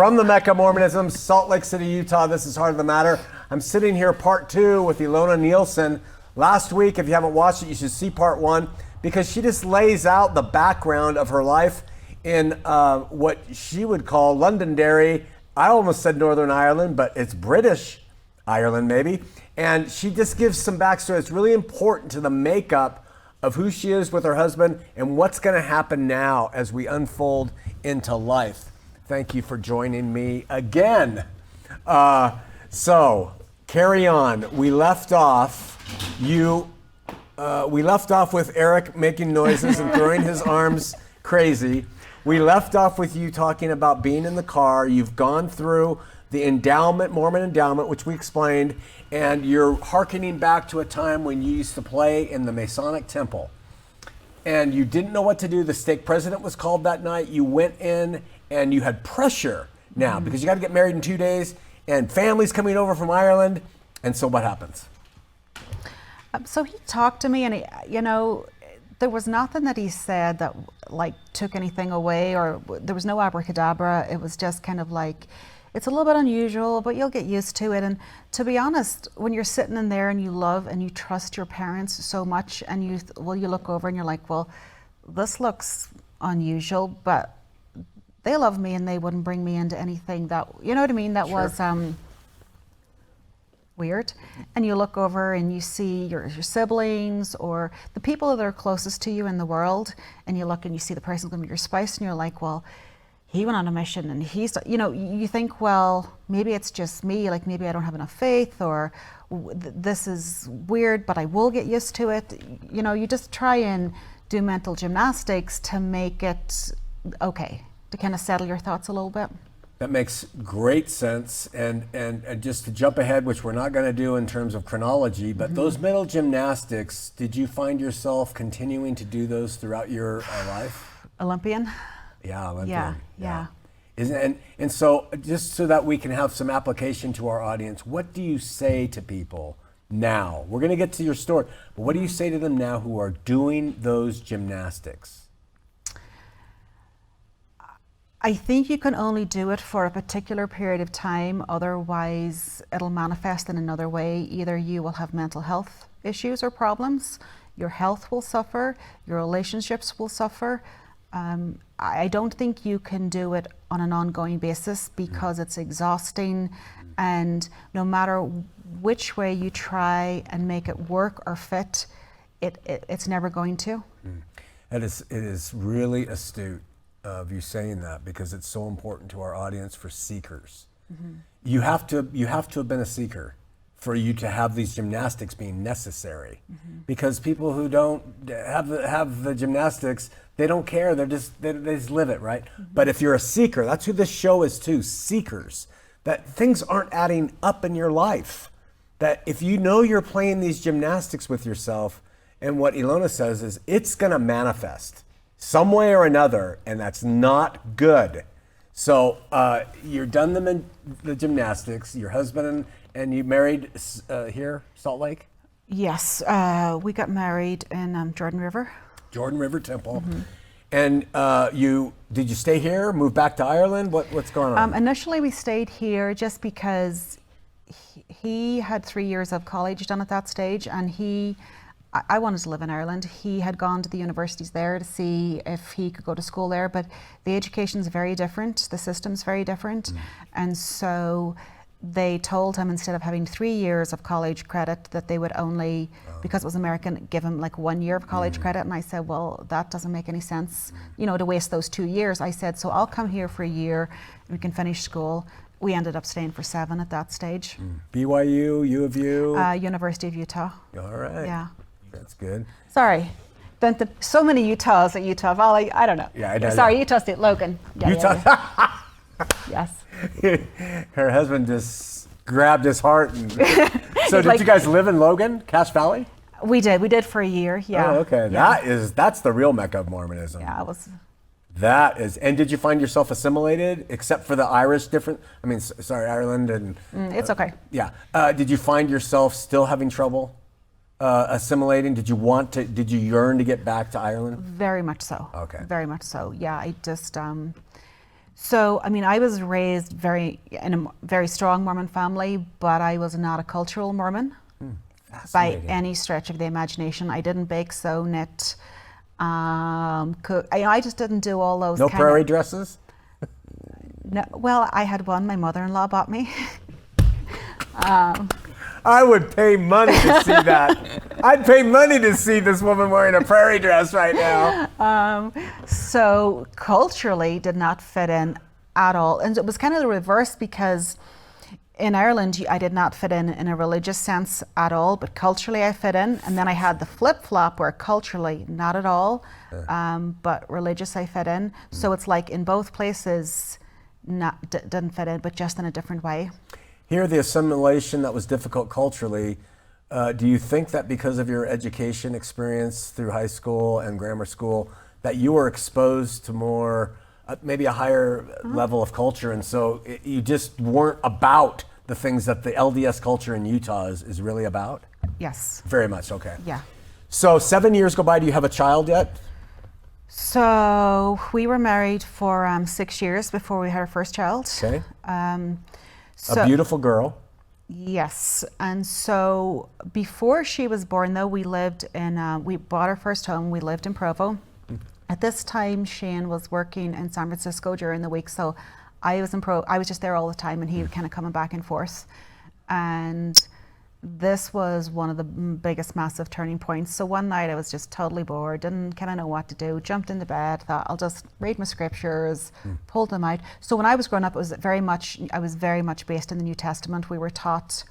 From the Mecca of Mormonism, Salt Lake City, Utah, this is Heart of the Matter. I'm sitting here, part 2, with Ilona Nielson. Last week, if you haven't watched it, you should see part 1, because she just lays out the background of her life in what she would call Londonderry. I almost said Northern Ireland, but it's British Ireland, maybe. And she just gives some backstory. It's really important to the makeup of who she is with her husband and what's going to happen now as we unfold into life. Thank you for joining me again. So carry on. We left off with Eric making noises and throwing his arms crazy. We left off with you talking about being in the car. You've gone through the endowment, Mormon endowment, which we explained, and you're hearkening back to a time when you used to play in the Masonic temple. And you didn't know what to do. The stake president was called that night. You went in and you had pressure now because you got to get married in 2 days and families coming over from Ireland. And so what happens? So he talked to me, and there was nothing that he said that took anything away, or there was no abracadabra. It was just kind of like, it's a little bit unusual, but you'll get used to it. And to be honest, when you're sitting in there and you love and you trust your parents so much, and you look over and you're like, well, this looks unusual, but they love me and they wouldn't bring me into anything that, you know what I mean, that was weird. And you look over and you see your siblings or the people that are closest to you in the world, and you look and you see the person going to be your spouse, and you're like, well, he went on a mission and he's, you think, well, maybe it's just me, like maybe I don't have enough faith, or this is weird, but I will get used to it. You just try and do mental gymnastics to make it okay, to kind of settle your thoughts a little bit. That makes great sense. And just to jump ahead, which we're not going to do in terms of chronology, but those mental gymnastics, did you find yourself continuing to do those throughout your life? Olympian? Yeah, Olympian. Yeah. And so just so that we can have some application to our audience, what do you say to people now? We're going to get to your story, but what do you say to them now who are doing those gymnastics? I think you can only do it for a particular period of time, otherwise it'll manifest in another way. Either you will have mental health issues or problems, your health will suffer, your relationships will suffer. I don't think you can do it on an ongoing basis because it's exhausting, and no matter which way you try and make it work or fit, it's never going to. It is really astute of you saying that, because it's so important to our audience for seekers. You have to have been a seeker for you to have these gymnastics being necessary, because people who don't have the gymnastics, they don't care. They just live it, right? But if you're a seeker, that's who this show is too, seekers, that things aren't adding up in your life. That if you know you're playing these gymnastics with yourself, and what Ilona says is it's gonna manifest some way or another, and that's not good. So you're done the gymnastics, your husband and you married here, Salt Lake? Yes, we got married in Jordan River. Jordan River Temple. And did you stay here, move back to Ireland? What's going on? Initially we stayed here just because he had 3 years of college done at that stage, and I wanted to live in Ireland. He had gone to the universities there to see if he could go to school there, but the education's very different, the system's very different. And so they told him, instead of having 3 years of college credit, that they would only, because it was American, give him like 1 year of college credit. And I said, well, that doesn't make any sense, to waste those 2 years. I said, so I'll come here for a year and we can finish school. We ended up staying for 7 at that stage. BYU, U of U? University of Utah. All right. Yeah. That's good. Sorry. So many Utahs at Utah Valley. I don't know. Yeah, I know. Sorry, Utah State, Logan. Yeah, Utah. Yes. Her husband just grabbed his heart. So did you guys live in Logan, Cache Valley? We did for a year, yeah. Oh, okay. Yeah. That's the real Mecca of Mormonism. Yeah, it was. That is, and did you find yourself assimilated, except for the Irish different, Ireland and... it's okay. Yeah. Did you find yourself still having trouble assimilating? Did you yearn to get back to Ireland? Very much so. Okay. Very much so, yeah. I just, So, I mean, I was raised in a very strong Mormon family, but I was not a cultural Mormon by any stretch of the imagination. I didn't bake, sew, knit, cook. I just didn't do all those. No prairie dresses? No, well, I had one my mother-in-law bought me. I would pay money to see that. I'd pay money to see this woman wearing a prairie dress right now. So culturally did not fit in at all. And it was kind of the reverse, because in Ireland, I did not fit in a religious sense at all, but culturally I fit in. And then I had the flip-flop where culturally not at all, but religious I fit in. So it's like in both places, didn't fit in, but just in a different way. Here, the assimilation that was difficult culturally, do you think that because of your education experience through high school and grammar school, that you were exposed to more, maybe a higher level of culture, and so you just weren't about the things that the LDS culture in Utah is really about? Yes. Very much, okay. Yeah. So 7 years go by, do you have a child yet? So we were married for 6 years before we had our first child. Okay. So, a beautiful girl. Yes, and so before she was born, though, we lived in, we bought our first home, we lived in Provo. At this time, Shane was working in San Francisco during the week, so I was just there all the time, and he was kind of coming back and forth. And this was one of the biggest, massive turning points. So one night I was just totally bored, didn't kind of know what to do, jumped into bed, thought I'll just read my scriptures, pulled them out. So when I was growing up, I was very much based in the New Testament. We were taught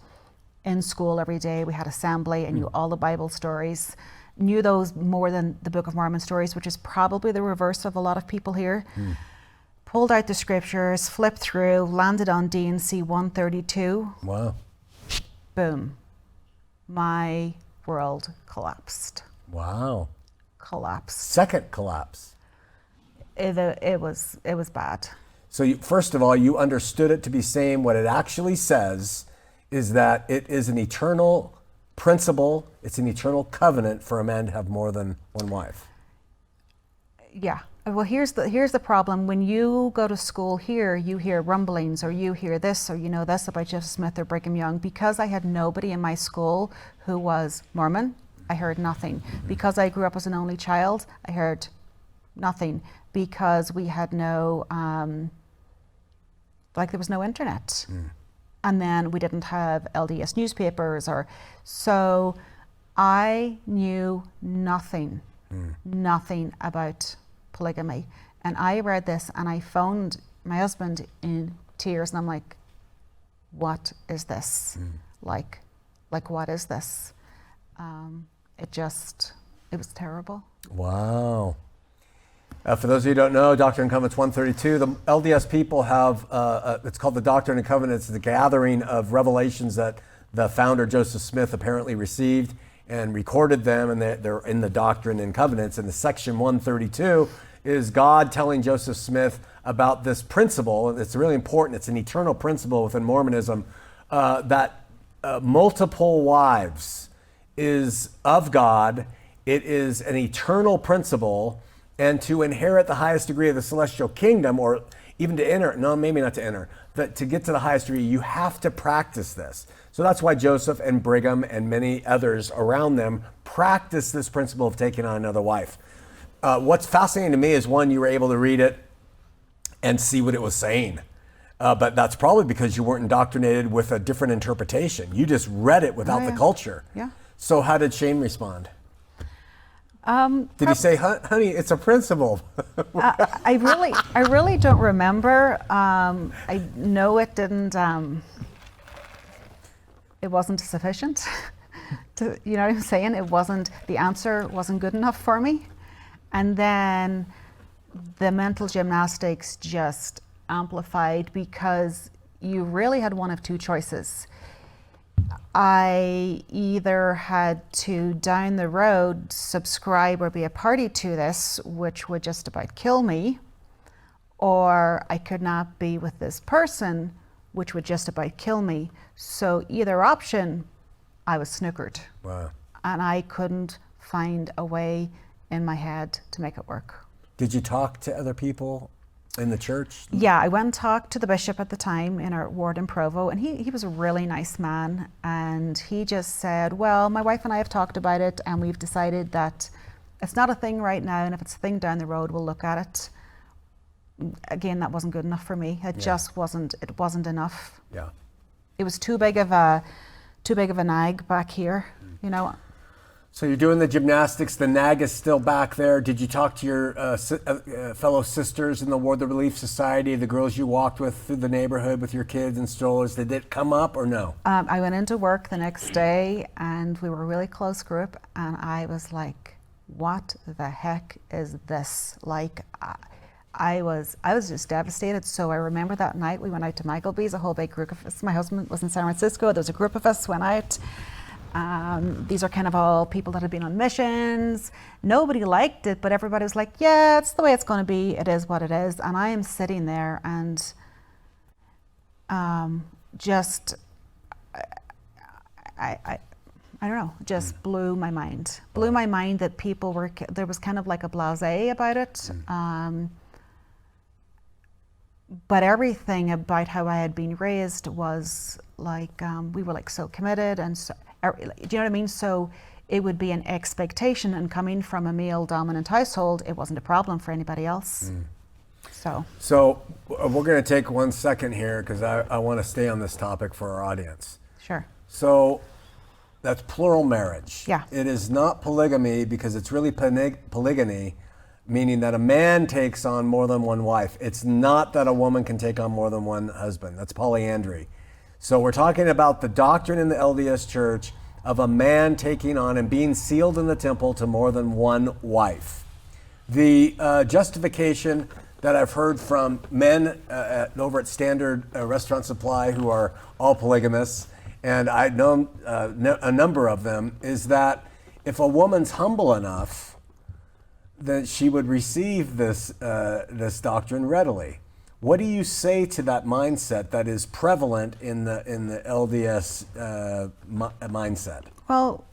in school every day. We had assembly and knew all the Bible stories, knew those more than the Book of Mormon stories, which is probably the reverse of a lot of people here. Pulled out the scriptures, flipped through, landed on D&C 132. Wow. Boom. My world collapsed. Wow. Collapsed. Second collapse. It was bad. So first of all, you understood it to be saying what it actually says is that it is an eternal principle, it's an eternal covenant for a man to have more than one wife. Yeah. Well, here's the problem. When you go to school here, you hear rumblings, or you hear this, or you know this about Joseph Smith or Brigham Young. Because I had nobody in my school who was Mormon, I heard nothing. Because I grew up as an only child, I heard nothing. Because we had no, there was no internet. And then we didn't have LDS newspapers, so I knew nothing about polygamy. And I read this and I phoned my husband in tears, and I'm like, what is this? Like what is this? It was terrible. Wow. For those of you who don't know, Doctrine and Covenants 132, the LDS people have, it's called the Doctrine and Covenants, the gathering of revelations that the founder Joseph Smith apparently received and recorded them, and they're in the Doctrine and Covenants. And the section 132 is God telling Joseph Smith about this principle. It's really important. It's an eternal principle within Mormonism, that multiple wives is of God. It is an eternal principle, and to inherit the highest degree of the celestial kingdom, or even to enter, no, maybe not to enter, that to get to the highest degree, you have to practice this. So that's why Joseph and Brigham and many others around them practice this principle of taking on another wife. What's fascinating to me is, one, you were able to read it and see what it was saying. But that's probably because you weren't indoctrinated with a different interpretation. You just read it without the culture. Yeah. So how did Shane respond? Did he say, honey, it's a principle? I really don't remember. I know it didn't, it wasn't sufficient. You know what I'm saying? The answer wasn't good enough for me. And then the mental gymnastics just amplified, because you really had one of two choices. I either had to, down the road, subscribe or be a party to this, which would just about kill me, or I could not be with this person, which would just about kill me. So either option, I was snookered. Wow. And I couldn't find a way in my head to make it work. Did you talk to other people in the church? Yeah, I went and talked to the bishop at the time in our ward in Provo, and he was a really nice man, and he just said, well, my wife and I have talked about it, and we've decided that it's not a thing right now, and if it's a thing down the road, we'll look at it. Again, that wasn't good enough for me. It just wasn't enough. Yeah. It was too big of a nag back here, you know. So you're doing the gymnastics, the nag is still back there. Did you talk to your fellow sisters in the Ward of Relief Society, the girls you walked with through the neighborhood with your kids and strollers? Did it come up or no? I went into work the next day, and we were a really close group, and I was like, what the heck is this? Like, I was just devastated. So I remember that night we went out to Michaelby's, a whole big group of us. My husband was in San Francisco. There was a group of us went out. These are kind of all people that had been on missions. Nobody liked it, but everybody was like, yeah, it's the way it's going to be. It is what it is. And I am sitting there and just, I don't know, just blew my mind. Blew my mind that people were, there was kind of like a blasé about it. But everything about how I had been raised was like, we were like so committed and so, do you know what I mean? So it would be an expectation, and coming from a male dominant household, it wasn't a problem for anybody else. So we're going to take 1 second here because I want to stay on this topic for our audience. Sure. So that's plural marriage. Yeah. It is not polygamy because it's really polygyny, meaning that a man takes on more than one wife. It's not that a woman can take on more than one husband. That's polyandry. So we're talking about the doctrine in the LDS Church of a man taking on and being sealed in the temple to more than one wife. The justification that I've heard from men over at Standard Restaurant Supply who are all polygamists, and I know a number of them, is that if a woman's humble enough, then she would receive this doctrine readily. What do you say to that mindset that is prevalent in the LDS mindset? Well,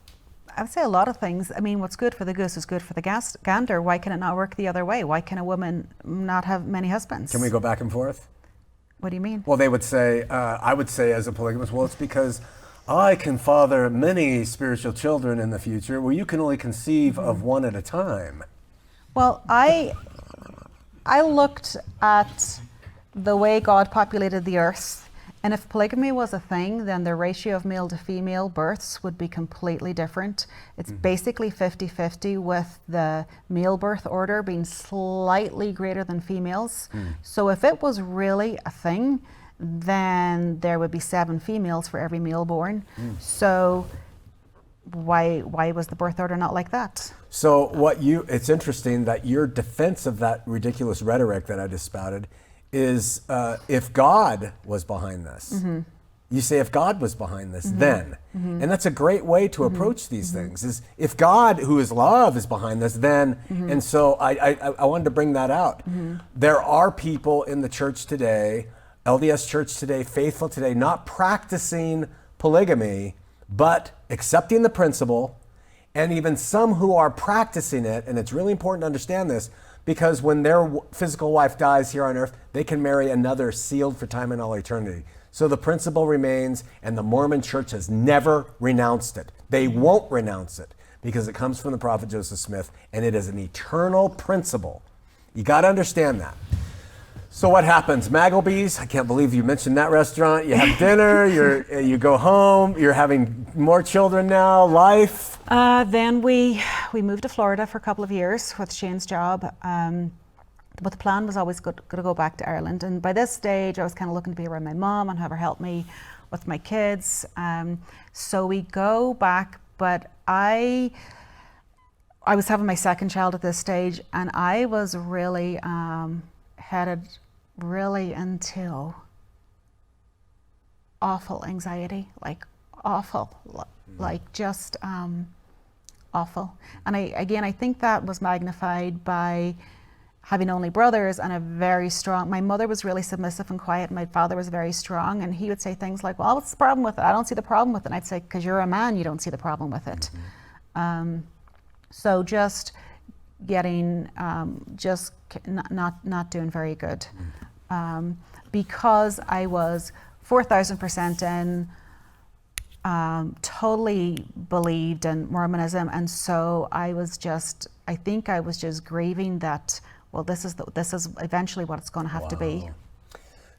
I would say a lot of things. I mean, what's good for the goose is good for the gander. Why can it not work the other way? Why can a woman not have many husbands? Can we go back and forth? What do you mean? Well, they would say, I would say as a polygamist, well, it's because I can father many spiritual children in the future, where you can only conceive of one at a time. Well, I looked at the way God populated the earth, and if polygamy was a thing, then the ratio of male to female births would be completely different. It's basically 50-50, with the male birth order being slightly greater than females. So if it was really a thing, then there would be 7 females for every male born. So why was the birth order not like that? So it's interesting that your defense of that ridiculous rhetoric that I just spouted is if God was behind this. You say if God was behind this, then. And that's a great way to approach these things, is if God, who is love, is behind this, then. And so I wanted to bring that out. There are people in the church today, LDS church today, faithful today, not practicing polygamy, but accepting the principle, and even some who are practicing it, and it's really important to understand this, because when their physical wife dies here on earth, they can marry another sealed for time and all eternity. So the principle remains, and the Mormon church has never renounced it. They won't renounce it because it comes from the prophet Joseph Smith, and it is an eternal principle. You got to understand that. So what happens? Maggleby's, I can't believe you mentioned that restaurant. You have dinner, you go home, you're having more children now, life. Then we moved to Florida for a couple of years with Shane's job. But the plan was always going to go back to Ireland. And by this stage, I was kind of looking to be around my mom and have her help me with my kids. So we go back, but I was having my second child at this stage, and I was really headed really into awful anxiety, like awful, like just awful. And I think that was magnified by having only brothers and a very strong, my mother was really submissive and quiet, my father was very strong, and he would say things like, well, what's the problem with it? I don't see the problem with it. And I'd say, because you're a man, you don't see the problem with it. So just getting just not doing very good, because I was 4,000% in, totally believed in Mormonism, and so I think I was just grieving that. Well, this is eventually what it's going to have to be.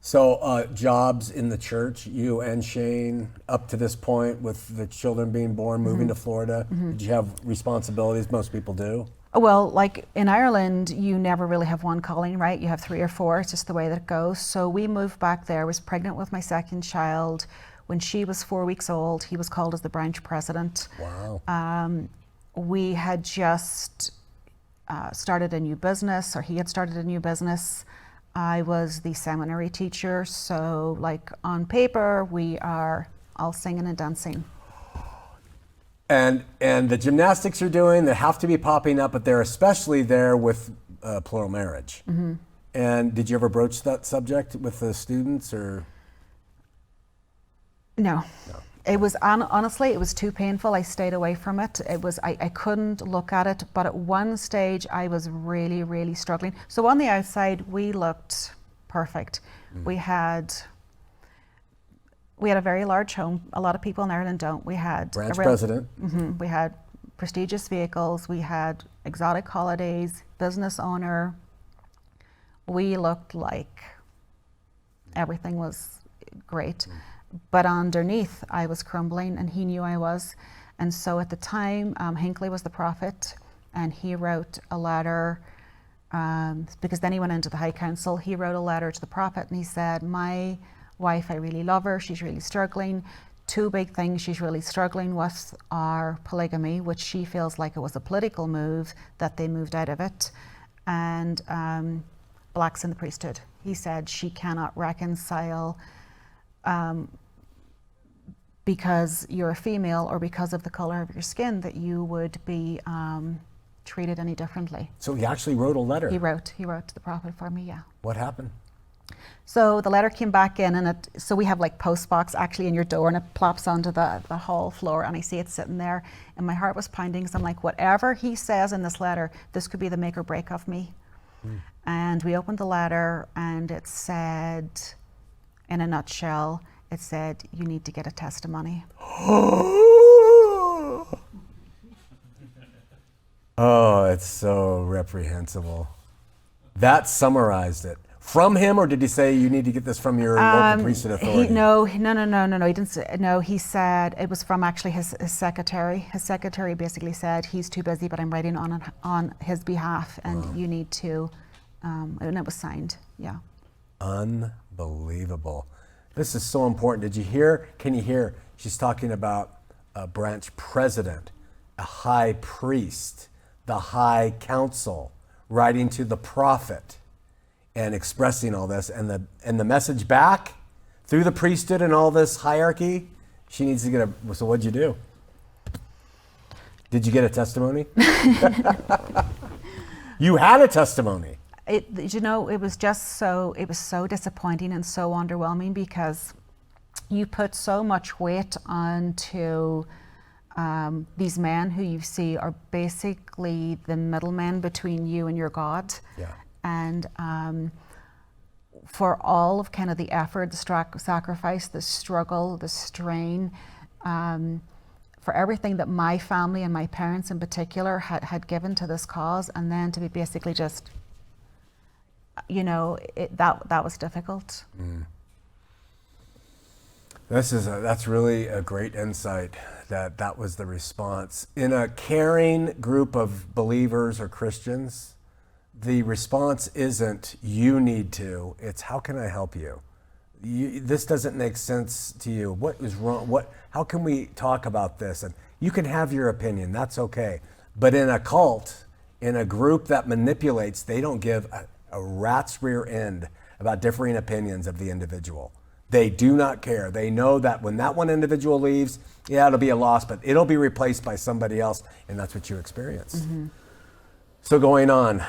So jobs in the church, you and Shane, up to this point with the children being born, moving to Florida, did you have responsibilities? Most people do. Well, like in Ireland, you never really have one calling, right? You have 3 or 4. It's just the way that it goes. So we moved back there. I was pregnant with my second child. When she was 4 weeks old, he was called as the branch president. Wow. We had just started a new business, or he had started a new business. I was the seminary teacher, so like on paper, we are all singing and dancing. And the gymnastics you're doing, they have to be popping up, but they're especially there with plural marriage. And did you ever broach that subject with the students, or? No. It was honestly, it was too painful. I stayed away from it. I couldn't look at it, but at one stage I was really, really struggling. So on the outside, we looked perfect. We had a very large home. A lot of people in Ireland don't. We had branch president. We had prestigious vehicles. We had exotic holidays, business owner. We looked like everything was great. But underneath, I was crumbling, and he knew I was. And so at the time, Hinckley was the prophet, and he wrote a letter, because then he went into the High Council. He wrote a letter to the prophet, and he said, my wife, I really love her. She's really struggling. 2 big things she's really struggling with are polygamy, which she feels like it was a political move, that they moved out of it, and blacks in the priesthood. He said she cannot reconcile because you're a female or because of the color of your skin that you would be treated any differently. So he actually wrote a letter? He wrote to the prophet for me, yeah. What happened? So the letter came back in, and so we have like post box actually in your door, and it plops onto the hall floor, and I see it sitting there, and my heart was pounding, because I'm like, whatever he says in this letter, this could be the make or break of me. And we opened the letter, and it said, in a nutshell, it said, you need to get a testimony. Oh, it's so reprehensible. That summarized it. From him, or did he say you need to get this from your local priesthood authority? No. He didn't say, no, he said it was from actually his secretary. His secretary basically said, he's too busy, but I'm writing on his behalf, and you need to, and it was signed, yeah. Unbelievable. This is so important. Did you hear? Can you hear? She's talking about a branch president, a high priest, the high council, writing to the prophet and expressing all this, and the message back through the priesthood and all this hierarchy. She needs to get so what'd you do? Did you get a testimony? You had a testimony. It was so disappointing and so underwhelming, because you put so much weight onto these men who you see are basically the middlemen between you and your God. Yeah. And for all of kind of the effort, the sacrifice, the struggle, the strain, for everything that my family and my parents in particular had given to this cause, and then to be basically just, that was difficult. That's really a great insight, that was the response. In a caring group of believers or Christians, the response isn't you need to, it's how can I help you? This doesn't make sense to you. What is wrong? How can we talk about this? And you can have your opinion, that's okay. But in a cult, in a group that manipulates, they don't give a rat's rear end about differing opinions of the individual. They do not care. They know that when that one individual leaves, yeah, it'll be a loss, but it'll be replaced by somebody else, and that's what you experience. So going on,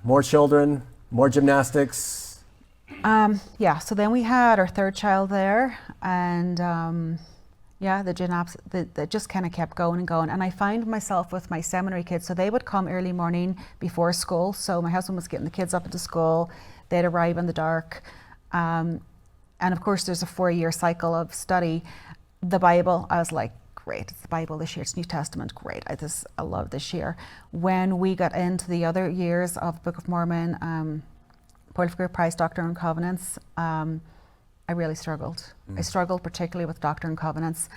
more children, more gymnastics. So then we had our third child there, and Yeah, the gymnastics, that just kind of kept going and going. And I find myself with my seminary kids, so they would come early morning before school. So my husband was getting the kids up into school. They'd arrive in the dark. And of course, there's a 4-year cycle of study. The Bible, I was like, great, it's the Bible this year, it's New Testament, great, I love this year. When we got into the other years of Book of Mormon, Portfolio Price, Doctrine and Covenants, I really struggled. I struggled particularly with Doctrine and Covenants,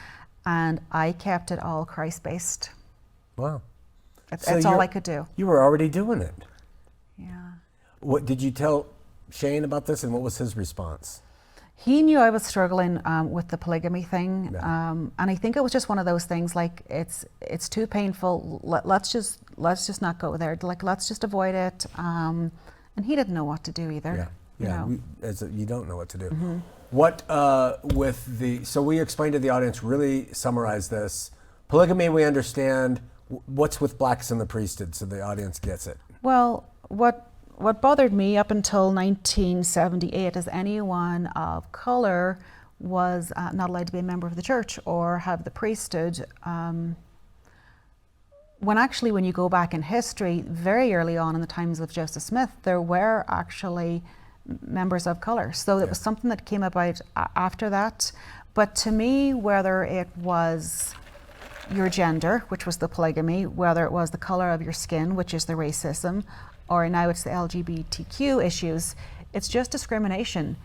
and I kept it all Christ-based. Wow. That's all I could do. You were already doing it. Yeah. What did you tell Shane about this, and what was his response? He knew I was struggling with the polygamy thing, Yeah. and I think it was just one of those things like it's too painful. Let's just not go there. Like, let's just avoid it. And he didn't know what to do either. Yeah. You know? You don't know what to do. Mm-hmm. What so we explained to the audience, really summarize this. Polygamy, we understand. What's with blacks in the priesthood, so the audience gets it? Well, what bothered me up until 1978 is anyone of color was not allowed to be a member of the church or have the priesthood. When you go back in history, very early on in the times of Joseph Smith, there were actually members of color. So it was something that came about after that. But to me, whether it was your gender, which was the polygamy, whether it was the color of your skin, which is the racism, or now it's the LGBTQ issues, it's just discrimination.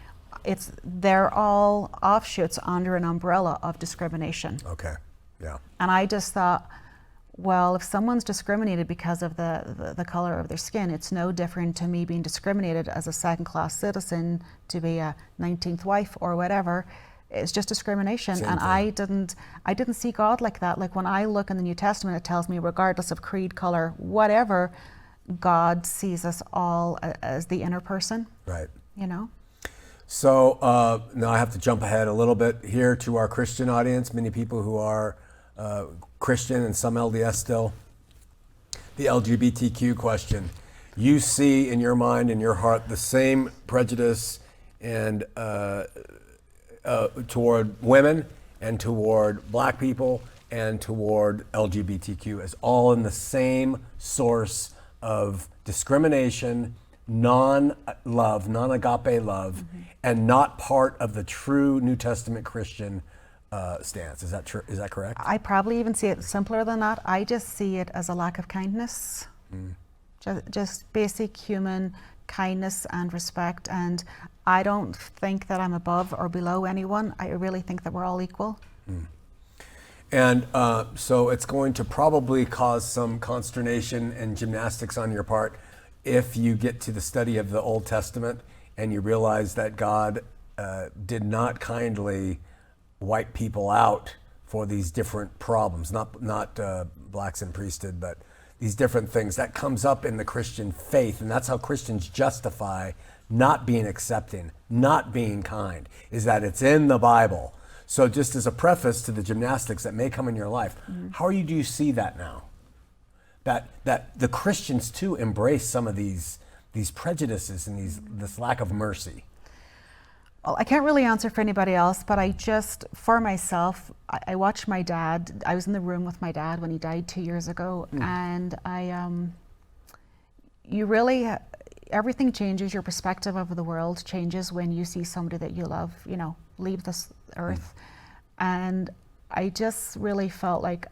They're all offshoots under an umbrella of discrimination. Okay, yeah. And I just thought, well, if someone's discriminated because of the color of their skin, it's no different to me being discriminated as a second-class citizen to be a 19th wife or whatever. It's just discrimination. Same and thing. I didn't see God like that. Like, when I look in the New Testament, it tells me regardless of creed, color, whatever, God sees us all as the inner person. Right. You know? So now I have to jump ahead a little bit here to our Christian audience, many people who are Christian and some LDS still. The LGBTQ question. You see in your mind, in your heart, the same prejudice and toward women and toward black people and toward LGBTQ as all in the same source of discrimination, non-love, non-agape love, and not part of the true New Testament Christian stance. Is that true? Is that correct? I probably even see it simpler than that. I just see it as a lack of kindness. Just basic human kindness and respect. And I don't think that I'm above or below anyone. I really think that we're all equal. And so it's going to probably cause some consternation and gymnastics on your part if you get to the study of the Old Testament and you realize that God did not kindly wipe people out for these different problems, not blacks in priesthood, but these different things. That comes up in the Christian faith, and that's how Christians justify not being accepting, not being kind, is that it's in the Bible. So just as a preface to the gymnastics that may come in your life, how do you see that now? That the Christians too embrace some of these prejudices and this lack of mercy. Well, I can't really answer for anybody else, but for myself, I watched my dad. I was in the room with my dad when he died 2 years ago, and everything changes. Your perspective of the world changes when you see somebody that you love, leave this earth. And I just really felt like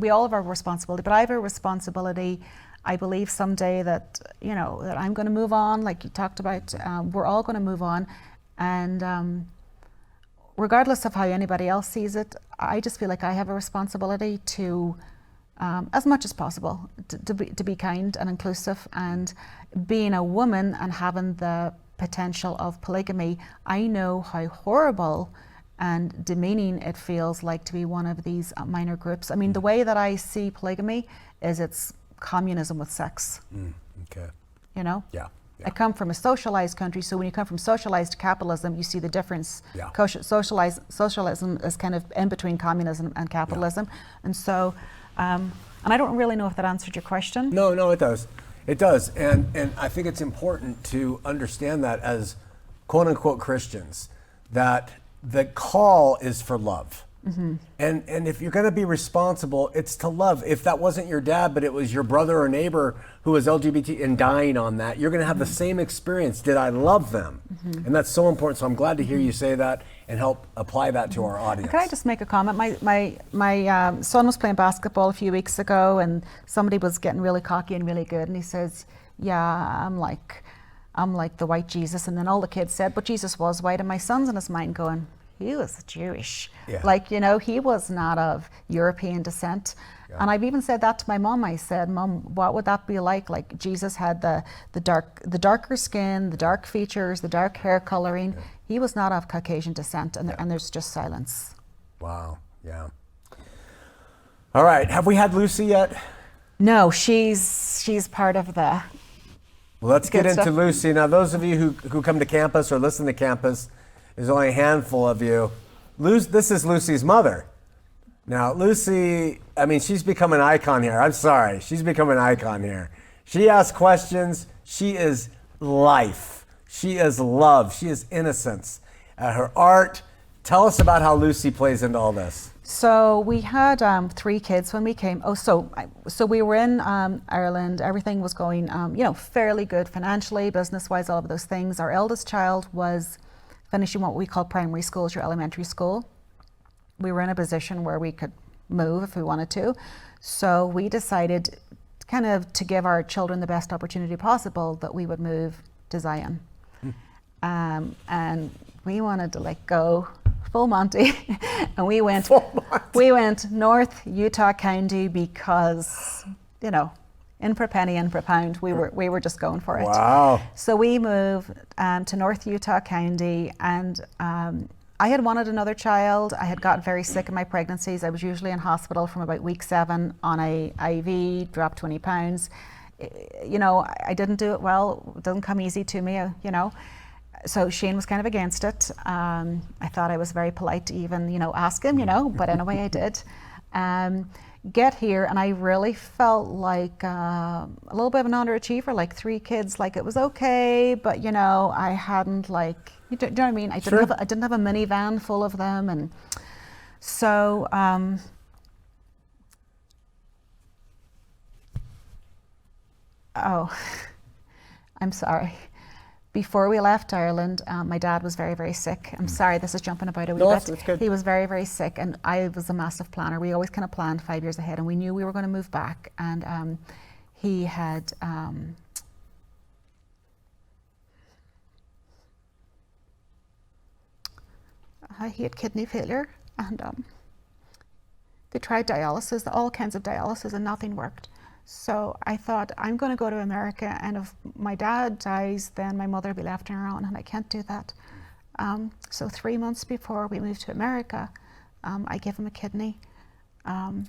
we all have a responsibility, but I have a responsibility. I believe someday that, that I'm going to move on, like you talked about. We're all going to move on. And regardless of how anybody else sees it, I just feel like I have a responsibility to, as much as possible, to be kind and inclusive. And being a woman and having the potential of polygamy, I know how horrible and demeaning it feels like to be one of these minor groups. I mean, the way that I see polygamy is it's communism with sex. Okay. Yeah. I come from a socialized country, so when you come from socialized to capitalism, you see the difference. Yeah. Socialism is kind of in between communism and capitalism. And so, and I don't really know if that answered your question. No, it does. It does. And I think it's important to understand that as quote unquote Christians, that the call is for love. And if you're going to be responsible, it's to love. If that wasn't your dad, but it was your brother or neighbor who was LGBT and dying on that, you're going to have the same experience. Did I love them? And that's so important. So I'm glad to hear you say that and help apply that to our audience. Can I just make a comment? My son was playing basketball a few weeks ago, and somebody was getting really cocky and really good, and he says, "Yeah, I'm like the white Jesus." And then all the kids said, "But Jesus was white." And my son's in his mind going, he was Jewish. Yeah. Like, you know, he was not of European descent. Yeah. And I've even said that to my mom. I said, "Mom, what would that be like? Like, Jesus had the darker skin, the dark features, the dark hair coloring. Yeah. He was not of Caucasian descent." And there's just silence. Wow. Yeah. All right. Have we had Lucy yet? No, she's part of the. Well, let's get into stuff. Lucy. Now, those of you who come to campus or listen to campus, there's only a handful of you. This is Lucy's mother. Now, Lucy, I mean, she's become an icon here. I'm sorry. She's become an icon here. She asks questions. She is life. She is love. She is innocence. Her art. Tell us about how Lucy plays into all this. So we had 3 kids when we came. So we were in Ireland. Everything was going, fairly good financially, business-wise, all of those things. Our eldest child was finishing what we call primary school, your elementary school. We were in a position where we could move if we wanted to. So we decided kind of to give our children the best opportunity possible that we would move to Zion. And we wanted to go full Monty. And we went North Utah County because, in per penny, in per pound, we were just going for it. Wow. So we moved to North Utah County, and I had wanted another child. I had got very sick in my pregnancies. I was usually in hospital from about week 7 on a IV, dropped 20 pounds. I didn't do it well. It doesn't come easy to me, So Shane was kind of against it. I thought I was very polite to even, ask him, but anyway, I did. Get here, and I really felt like a little bit of an underachiever, like 3 kids, like it was okay, but I hadn't do you know what I mean? I didn't have a minivan full of them, and so I'm sorry. Before we left Ireland, my dad was very, very sick. I'm sorry, this is jumping about a wee bit. It's good. He was very, very sick, and I was a massive planner. We always kind of planned 5 years ahead, and we knew we were going to move back. And he had kidney failure, and they tried dialysis, all kinds of dialysis, and nothing worked. So I thought, I'm going to go to America, and if my dad dies, then my mother will be left on her own, and I can't do that. So 3 months before we moved to America, I gave him a kidney.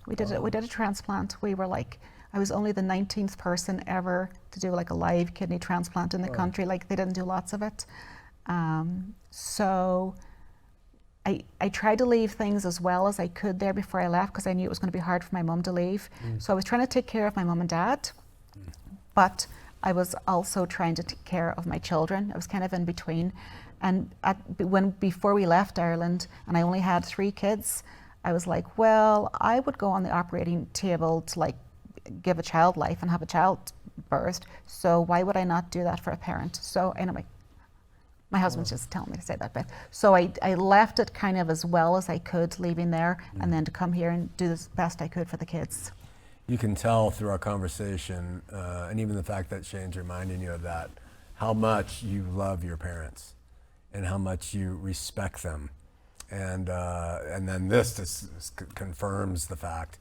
We did a transplant. I was only the 19th person ever to do a live kidney transplant in the country. They didn't do lots of it. So I tried to leave things as well as I could there before I left, because I knew it was going to be hard for my mum to leave. So I was trying to take care of my mum and dad, but I was also trying to take care of my children. I was kind of in between. And before we left Ireland, and I only had 3 kids, I was like, well, I would go on the operating table to give a child life and have a child birthed. So why would I not do that for a parent? So anyway, my husband's just telling me to say that bit. So I left it kind of as well as I could, leaving there, and then to come here and do the best I could for the kids. You can tell through our conversation, and even the fact that Shane's reminding you of that, how much you love your parents and how much you respect them. And then this just confirms the fact.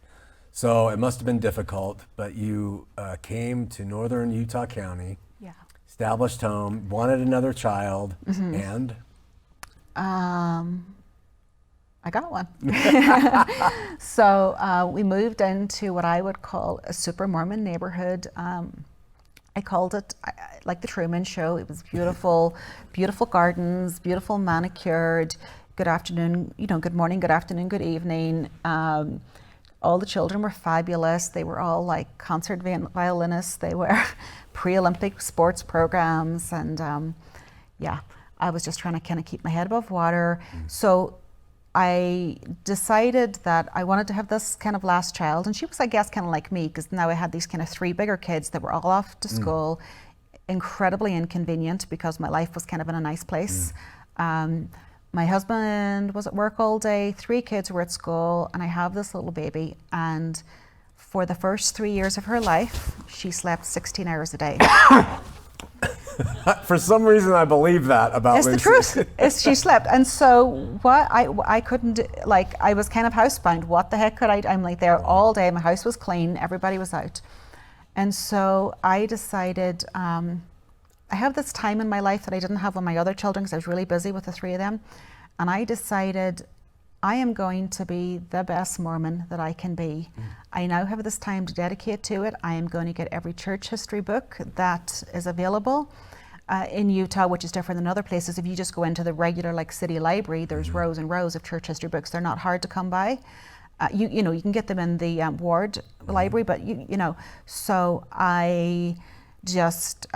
So it must have been difficult, but you came to northern Utah County. Yeah. Established home, wanted another child, and? I got one. So we moved into what I would call a super Mormon neighborhood. I called it like the Truman Show. It was beautiful, beautiful gardens, beautiful manicured. Good afternoon, good morning, good afternoon, good evening. All the children were fabulous. They were all concert violinists. They were pre-Olympic sports programs. And I was just trying to kind of keep my head above water. So I decided that I wanted to have this kind of last child, and she was, I guess, kind of like me, because now I had these kind of 3 bigger kids that were all off to school, incredibly inconvenient because my life was kind of in a nice place. My husband was at work all day, 3 kids were at school, and I have this little baby, and for the first 3 years of her life, she slept 16 hours a day. For some reason, I believe that about It's Lucy. the truth. She slept, and so what I couldn't, like, I was kind of housebound. What the heck could I do? I'm like there all day. My house was clean. Everybody was out, and so I decided I have this time in my life that I didn't have with my other children because I was really busy with the 3 of them, and I decided I am going to be the best Mormon that I can be. I now have this time to dedicate to it. I am going to get every church history book that is available in Utah, which is different than other places. If you just go into the regular like city library, there's rows and rows of church history books. They're not hard to come by. You know, you can get them in the ward library, but you know, so I just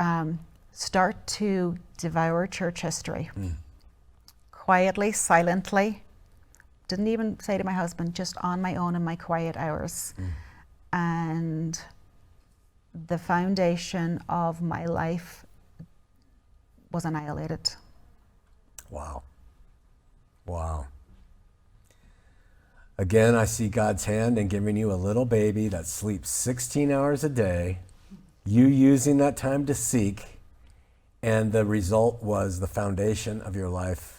start to devour church history quietly, silently. Didn't even say to my husband, just on my own in my quiet hours. And the foundation of my life was annihilated. Wow. Wow. Again, I see God's hand in giving you a little baby that sleeps 16 hours a day, you using that time to seek, and the result was the foundation of your life.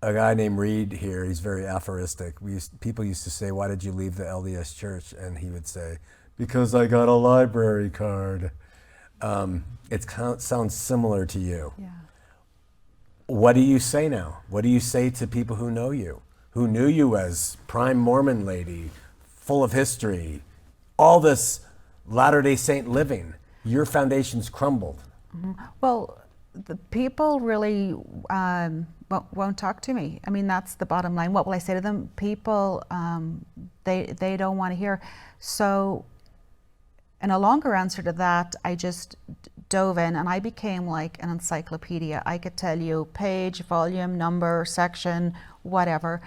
A guy named Reed here, he's very aphoristic. People used to say, why did you leave the LDS church? And he would say, because I got a library card. It sounds similar to you. Yeah. What do you say now? What do you say to people who know you, who knew you as prime Mormon lady, full of history, all this Latter-day Saint living? Your foundation's crumbled. Well, the people really won't talk to me. I mean, that's the bottom line. What will I say to them? People, they don't want to hear. So, in a longer answer to that, I just dove in and I became like an encyclopedia. I could tell you page, volume, number, section, whatever.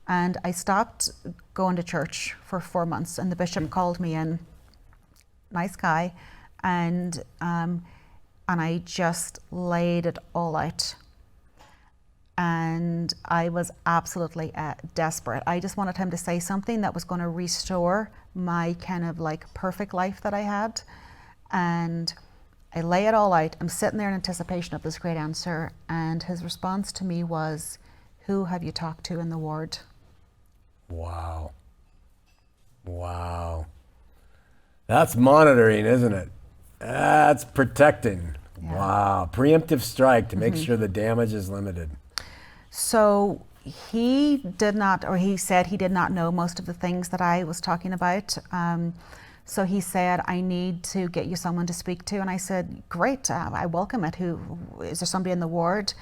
And I stopped going to church for 4 months, and the bishop called me in, nice guy, and I just laid it all out. And I was absolutely desperate. I just wanted him to say something that was going to restore my kind of like perfect life that I had. And I lay it all out. I'm sitting there in anticipation of this great answer. And his response to me was, who have you talked to in the ward? Wow. Wow. That's monitoring, isn't it? That's protecting. Yeah. Wow. Preemptive strike to make sure the damage is limited. So he did not, or he said he did not know most of the things that I was talking about. So he said, I need to get you someone to speak to. And I said, great, I welcome it. Who is there somebody in the ward?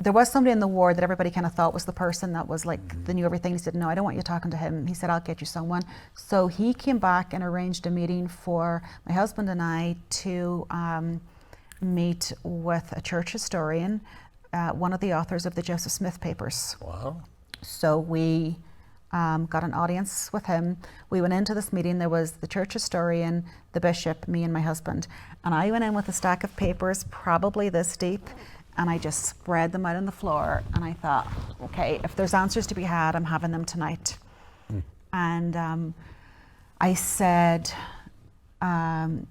There was somebody in the ward that everybody kind of thought was the person that was like, they knew everything. He said, no, I don't want you talking to him. He said, I'll get you someone. So he came back and arranged a meeting for my husband and I to meet with a church historian, one of the authors of the Joseph Smith papers. Wow. So we got an audience with him. We went into this meeting. There was the church historian, the bishop, me and my husband. And I went in with a stack of papers, probably this deep, and I just spread them out on the floor. And I thought, okay, if there's answers to be had, I'm having them tonight. And I said to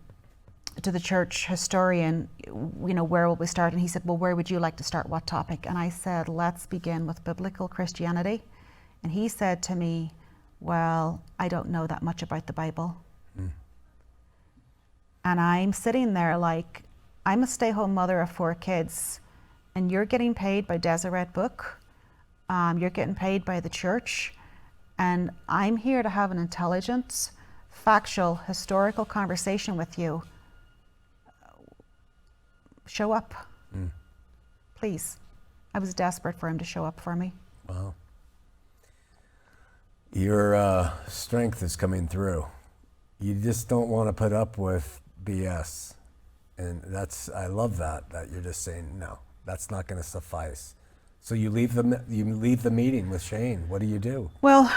the church historian, you know, where will we start? And he said, well, where would you like to start? What topic? And I said, let's begin with biblical Christianity. And he said to me, well, I don't know that much about the Bible. And I'm sitting there like, I'm a stay-home mother of 4 kids, and you're getting paid by Deseret Book. You're getting paid by the church. And I'm here to have an intelligent, factual, historical conversation with you. Show up, please. I was desperate for him to show up for me. Wow. Your strength is coming through. You just don't want to put up with BS. And I love that you're just saying, no, that's not going to suffice. So you leave the meeting with Shane. What do you do? Well,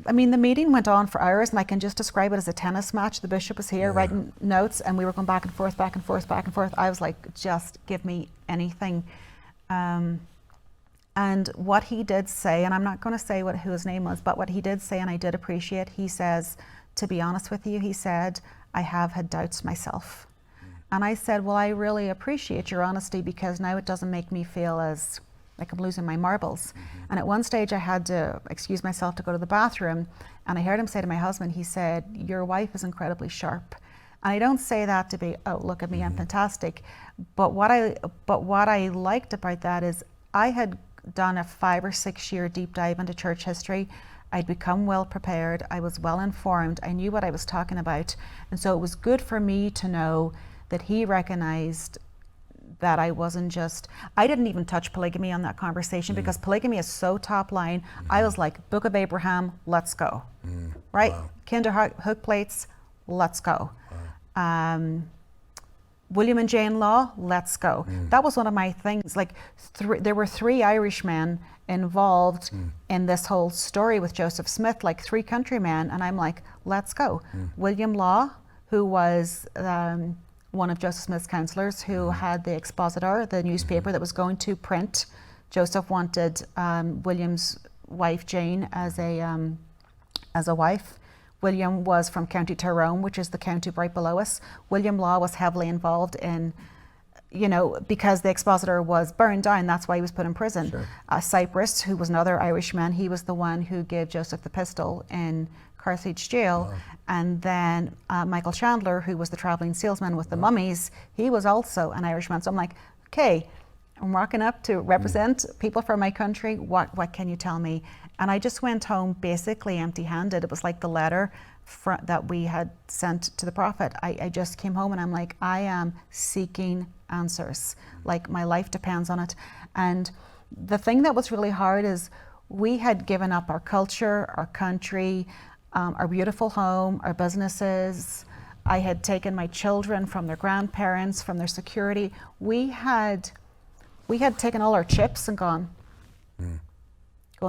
I mean, the meeting went on for hours, and I can just describe it as a tennis match. The bishop was here writing notes, and we were going back and forth, back and forth, back and forth. I was like, just give me anything. And what he did say, and I'm not going to say who his name was, but what he did say, and I did appreciate, he says, to be honest with you, he said, I have had doubts myself. And I said, well, I really appreciate your honesty, because now it doesn't make me feel as like I'm losing my marbles. And at one stage I had to excuse myself to go to the bathroom, and I heard him say to my husband, he said, your wife is incredibly sharp. And I don't say that to be, oh, look at me, I'm fantastic. But what I liked about that is I had done a 5 or 6 year deep dive into church history. I'd become well prepared, I was well informed, I knew what I was talking about. And so it was good for me to know that he recognized that I wasn't just, I didn't even touch polygamy on that conversation, because polygamy is so top line. I was like, Book of Abraham, let's go. Right? Wow. Kinder hook plates, let's go. William and Jane Law, let's go. That was one of my things. Like there were 3 Irishmen involved in this whole story with Joseph Smith, like 3 countrymen, and I'm like, let's go. William Law, who was one of Joseph Smith's counselors, who had the Expositor, the newspaper that was going to print. Joseph wanted William's wife Jane as a wife. William was from County Tyrone, which is the county right below us. William Law was heavily involved in, because the Expositor was burned down, that's why he was put in prison. Sure. Cyprus, who was another Irishman, he was the one who gave Joseph the pistol in Carthage jail. Wow. And then Michael Chandler, who was the traveling salesman with the mummies, he was also an Irishman. So I'm like, okay, I'm rocking up to represent people from my country. What can you tell me? And I just went home basically empty-handed. It was like the letter that we had sent to the prophet. I just came home and I'm like, I am seeking answers. Like my life depends on it. And the thing that was really hard is we had given up our culture, our country, our beautiful home, our businesses. I had taken my children from their grandparents, from their security. We had taken all our chips and going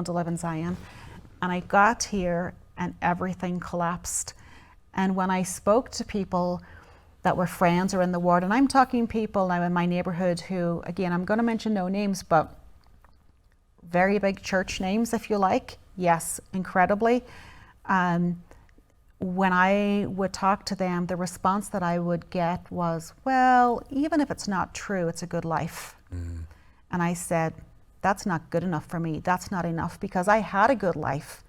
to live in Zion. And I got here and everything collapsed. And when I spoke to people that were friends or in the ward, and I'm talking people now in my neighborhood who, again, I'm going to mention no names, but very big church names, if you like. Yes, incredibly. When I would talk to them, the response that I would get was, well, even if it's not true, it's a good life. And I said, that's not good enough for me. That's not enough, because I had a good life.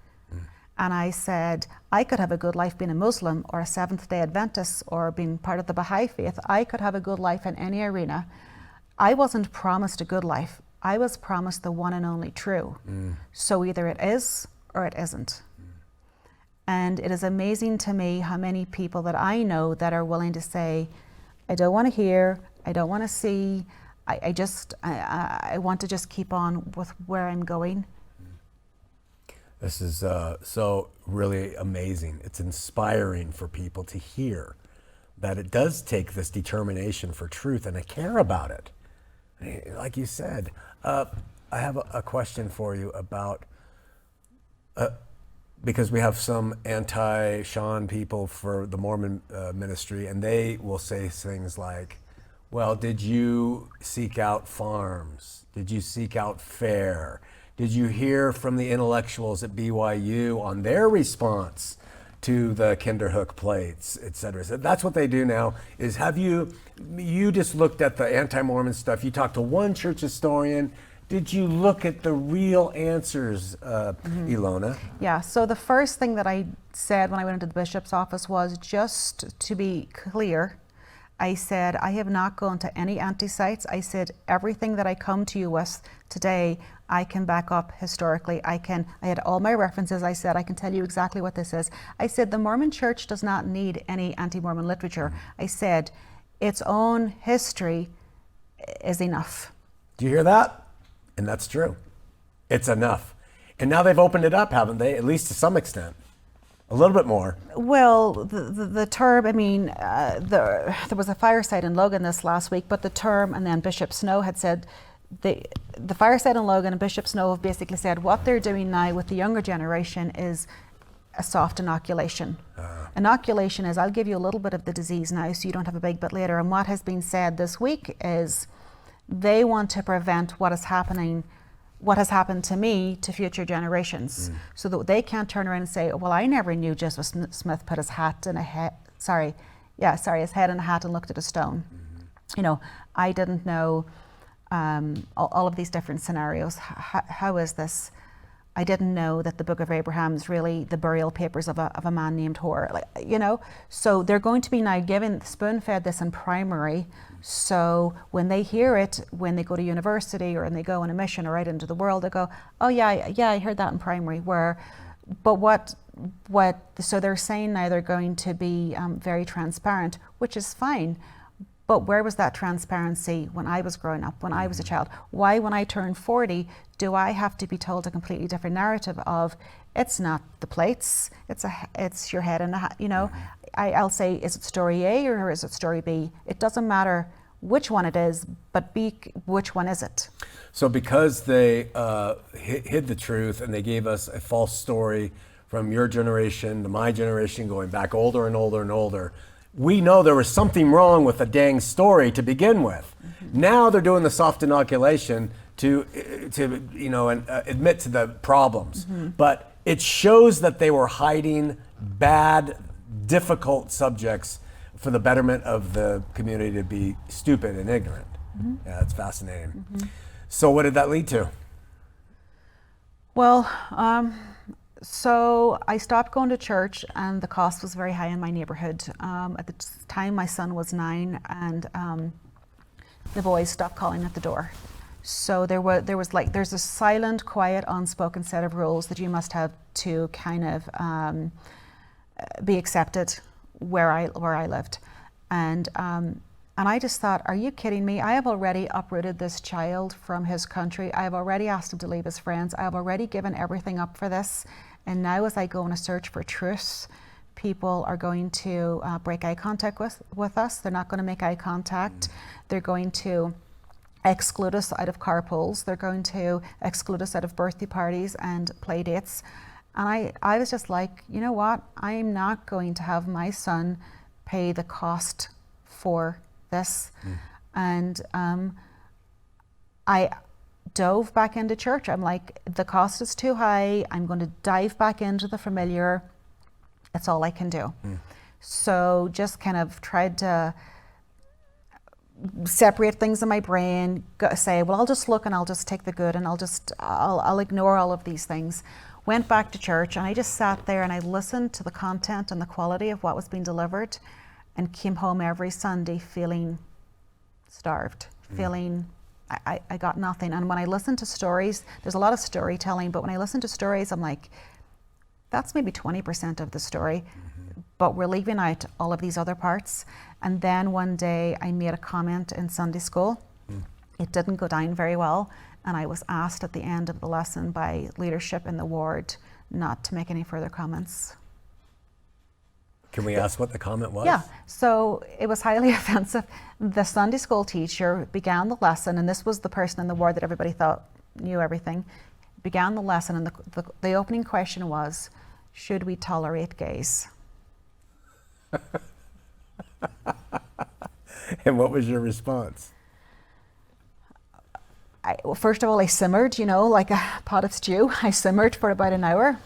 And I said, I could have a good life being a Muslim or a Seventh-day Adventist or being part of the Baha'i faith. I could have a good life in any arena. I wasn't promised a good life. I was promised the one and only true. So either it is or it isn't. And it is amazing to me how many people that I know that are willing to say, I don't want to hear, I don't want to see, I want to just keep on with where I'm going. This is so really amazing. It's inspiring for people to hear that it does take this determination for truth and a care about it. Like you said, I have a question for you about, because we have some anti-Shawn people for the Mormon ministry, and they will say things like, well, did you seek out farms? Did you seek out fare? Did you hear from the intellectuals at BYU on their response to the Kinderhook plates, et cetera? So that's what they do now, is have you just looked at the anti-Mormon stuff, you talked to one church historian, did you look at the real answers, Ilona? Yeah, so the first thing that I said when I went into the bishop's office was, just to be clear, I said, I have not gone to any anti-sites. I said, everything that I come to you with today, I can back up historically. I had all my references. I said, I can tell you exactly what this is. I said, the Mormon Church does not need any anti-Mormon literature. I said, its own history is enough. Do you hear that? And that's true. It's enough. And now they've opened it up, haven't they? At least to some extent. A little bit more. Well, the term, I mean, there was a fireside in Logan this last week, but the term, and then Bishop Snow had said, the Fireside and Logan and Bishop Snow have basically said what they're doing now with the younger generation is a soft inoculation. Inoculation is, I'll give you a little bit of the disease now so you don't have a big bit later. And what has been said this week is they want to prevent what has happened to me to future generations, so that they can't turn around and say, well, I never knew Joseph Smith put his head in a hat and looked at a stone. You know, I didn't know all of these different scenarios. How is this? I didn't know that the Book of Abraham is really the burial papers of a man named Hor. Like, you know, so they're going to be now spoon-fed this in primary. So when they hear it, when they go to university or when they go on a mission or out into the world, they go, oh yeah, I heard that in primary. So they're saying now they're going to be very transparent, which is fine. But where was that transparency when I was growing up, when I was a child? Why, when I turn 40, do I have to be told a completely different narrative of, it's not the plates, it's your head in the hat, you know? I'll say, is it story A or is it story B? It doesn't matter which one it is, but which one is it? So because they hid the truth and they gave us a false story from your generation to my generation, going back older and older and older, we know there was something wrong with the dang story to begin with. Now they're doing the soft inoculation to admit to the problems. But it shows that they were hiding bad, difficult subjects for the betterment of the community to be stupid and ignorant. Yeah, that's fascinating. So what did that lead to? Well, so I stopped going to church and the cost was very high in my neighborhood. At the time my son was 9 and the boys stopped calling at the door. So there's a silent, quiet, unspoken set of rules that you must have to kind of be accepted where I lived. And I just thought, are you kidding me? I have already uprooted this child from his country. I have already asked him to leave his friends. I have already given everything up for this. And now as I go on a search for truth, people are going to break eye contact with us. They're not going to make eye contact. They're going to exclude us out of carpools. They're going to exclude us out of birthday parties and play dates. And I was just like, you know what? I'm not going to have my son pay the cost for this. And I dove back into church. I'm like, the cost is too high. I'm going to dive back into the familiar. That's all I can do. So just kind of tried to separate things in my brain, say, well, I'll just look and I'll just take the good and I'll ignore all of these things. Went back to church and I just sat there and I listened to the content and the quality of what was being delivered and came home every Sunday feeling starved, feeling I got nothing. And when I listen to stories, there's a lot of storytelling, but when I listen to stories, I'm like, that's maybe 20% of the story, but we're leaving out all of these other parts. And then one day I made a comment in Sunday school. It didn't go down very well. And I was asked at the end of the lesson by leadership in the ward not to make any further comments. Can we ask what the comment was? Yeah, so it was highly offensive. The Sunday school teacher began the lesson, and this was the person in the ward that everybody thought knew everything, began the lesson, and the opening question was, should we tolerate gays? And what was your response? Well, first of all, I simmered, like a pot of stew. I simmered for about an hour.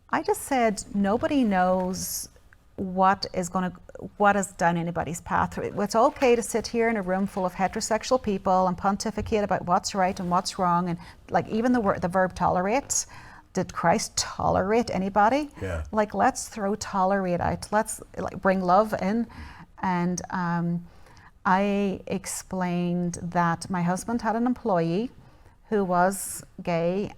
I just said, nobody knows what is down anybody's path. It's okay to sit here in a room full of heterosexual people and pontificate about what's right and what's wrong, and like even the verb tolerate. Did Christ tolerate anybody? Yeah. Like, let's throw tolerate out. Let's bring love in. And I explained that my husband had an employee who was gay,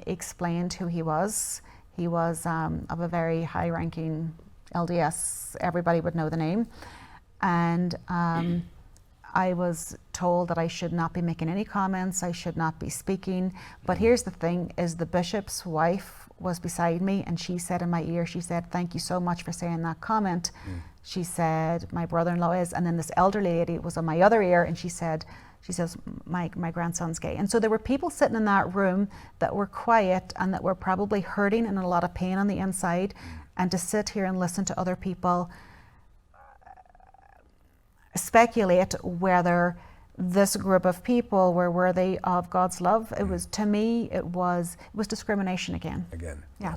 explained who he was. He was of a very high-ranking LDS. Everybody would know the name. And I was told that I should not be making any comments. I should not be speaking. But here's the thing, is the bishop's wife was beside me, and she said in my ear, she said, thank you so much for saying that comment. She said, my brother-in-law is, and then this elderly lady was on my other ear, and she said, She says, my grandson's gay. And so there were people sitting in that room that were quiet and that were probably hurting and a lot of pain on the inside. And to sit here and listen to other people speculate whether this group of people were worthy of God's love, it was, to me, it was discrimination again. Yeah.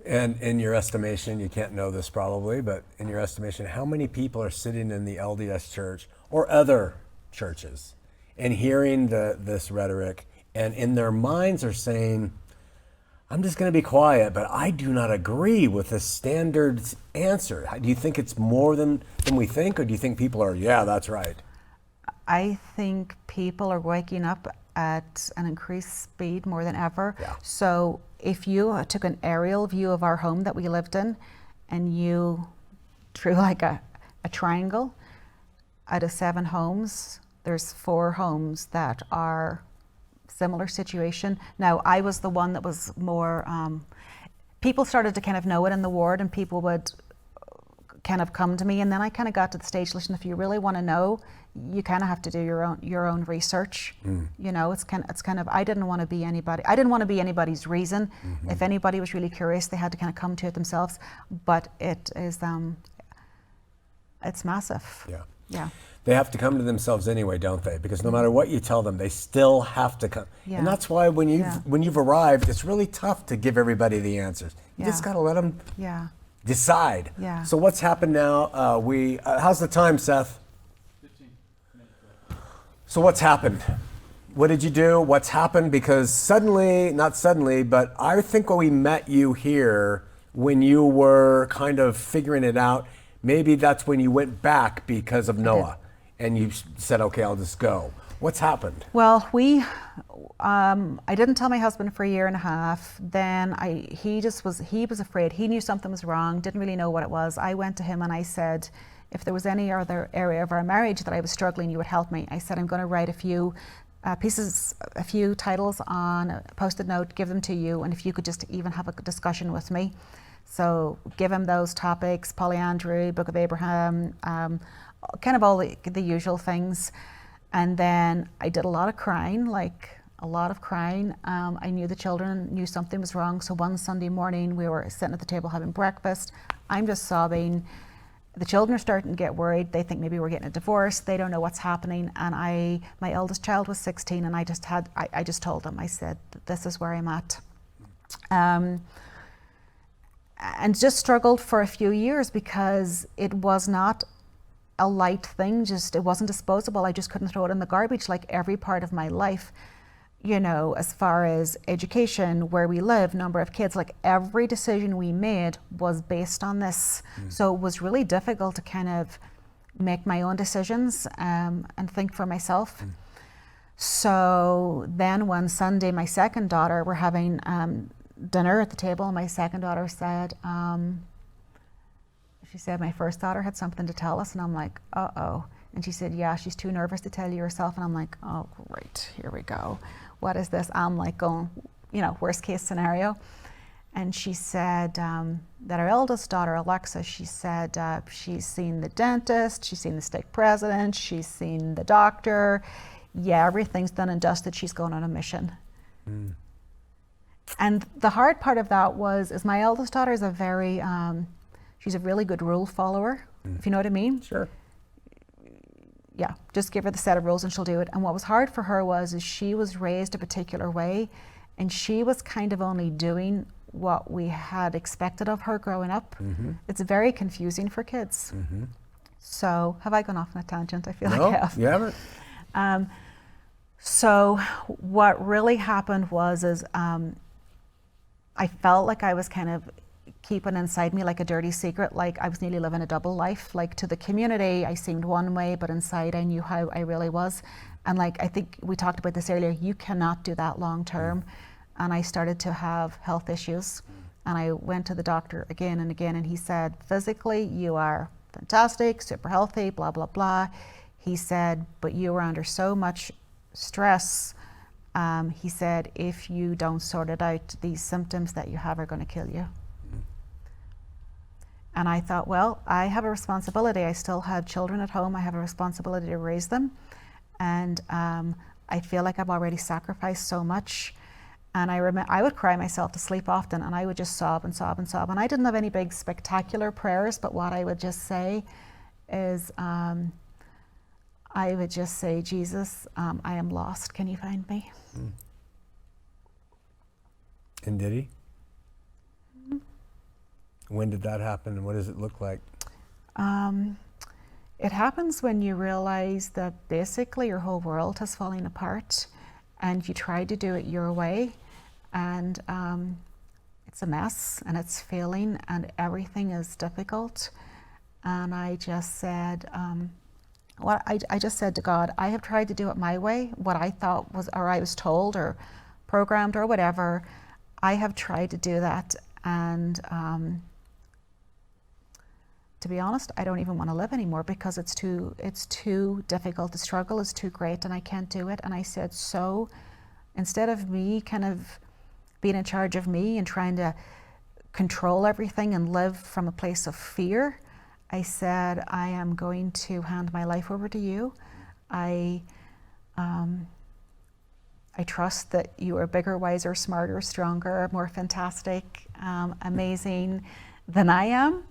And in your estimation, you can't know this probably, but in your estimation, how many people are sitting in the LDS church or other churches and hearing this rhetoric and in their minds are saying, I'm just going to be quiet, but I do not agree with the standard answer. Do you think it's more than we think, or do you think people are, yeah, that's right? I think people are waking up at an increased speed more than ever. Yeah. So if you took an aerial view of our home that we lived in and you drew like a triangle, out of 7 homes, there's 4 homes that are similar situation. Now, I was the one that was more, people started to kind of know it in the ward and people would kind of come to me, and then I kind of got to the stage, listen, if you really want to know, you kind of have to do your own research. You know, it's kind of I didn't want to be anybody's reason. If anybody was really curious, they had to kind of come to it themselves. But it is it's massive. Yeah. They have to come to themselves anyway, don't they? Because no matter what you tell them, they still have to come. Yeah. And that's why when you've arrived, it's really tough to give everybody the answers. You just got to let them decide. Yeah. So what's happened now? How's the time, Seth? 15 minutes. So what's happened? What did you do? What's happened? Because not suddenly, but I think when we met you here, when you were kind of figuring it out, maybe that's when you went back because of Noah. And you said, okay, I'll just go. What's happened? Well, I didn't tell my husband for a year and a half. Then he was afraid. He knew something was wrong, didn't really know what it was. I went to him and I said, if there was any other area of our marriage that I was struggling, you would help me. I said, I'm going to write a few titles on a Post-it note, give them to you, and if you could just even have a discussion with me. So give him those topics, polyandry, Book of Abraham, kind of all the usual things. And then I did a lot of crying. I knew the children knew something was wrong. So one Sunday morning we were sitting at the table having breakfast. I'm just sobbing. The children are starting to get worried. They think maybe we're getting a divorce. They don't know what's happening. And my eldest child was 16 and I just told them, I said, this is where I'm at. And just struggled for a few years because it was not a light thing, it wasn't disposable. I just couldn't throw it in the garbage like every part of my life, you know, as far as education, where we live, number of kids, like every decision we made was based on this. So it was really difficult to kind of make my own decisions and think for myself. So then one Sunday, my second daughter, we're having dinner at the table, and my second daughter said, she said, my first daughter had something to tell us, and I'm like, uh-oh. And she said, yeah, she's too nervous to tell you herself. And I'm like, oh, great, here we go. What is this? I'm like going, you know, worst case scenario. And she said that our eldest daughter, Alexa, she said she's seen the dentist, she's seen the stake president, she's seen the doctor. Yeah, everything's done and dusted. She's going on a mission. And the hard part of that is my eldest daughter is she's a really good rule follower, if you know what I mean. Sure. Yeah, just give her the set of rules and she'll do it. And what was hard for her is she was raised a particular way, and she was kind of only doing what we had expected of her growing up. It's very confusing for kids. So, have I gone off on a tangent? I feel like I have. You haven't. So what really happened is I felt like I was kind of keeping inside me like a dirty secret, like I was nearly living a double life. Like to the community, I seemed one way, but inside I knew how I really was. And like, I think we talked about this earlier, you cannot do that long term. And I started to have health issues. And I went to the doctor again and again, and he said, physically, you are fantastic, super healthy, blah, blah, blah. He said, but you were under so much stress. He said, if you don't sort it out, these symptoms that you have are going to kill you. And I thought, well, I have a responsibility. I still had children at home. I have a responsibility to raise them. And I feel like I've already sacrificed so much. And I would cry myself to sleep often, and I would just sob and sob and sob. And I didn't have any big spectacular prayers, but what I would just say is, I would just say, Jesus, I am lost. Can you find me? And did he? When did that happen, and what does it look like? It happens when you realize that basically your whole world has fallen apart, and you try to do it your way, and it's a mess, and it's failing, and everything is difficult. And I just said, I just said to God, I have tried to do it my way, what I thought was, or I was told, or programmed, or whatever. I have tried to do that, and to be honest, I don't even want to live anymore because it's too difficult. The struggle is too great, and I can't do it. And I said, so instead of me kind of being in charge of me and trying to control everything and live from a place of fear, I said, I am going to hand my life over to you. I trust that you are bigger, wiser, smarter, stronger, more fantastic, amazing than I am,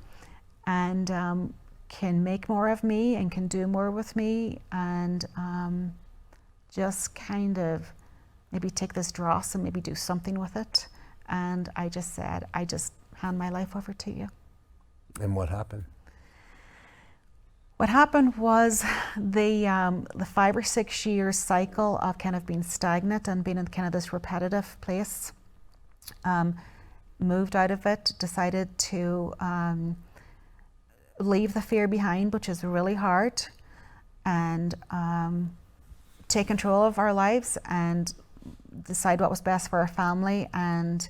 and can make more of me and can do more with me, and just kind of maybe take this dross and maybe do something with it. And I just said, I just hand my life over to you. And what happened? What happened was the 5 or 6 years cycle of kind of being stagnant and being in kind of this repetitive place, moved out of it, decided to leave the fear behind, which is really hard, and take control of our lives and decide what was best for our family, and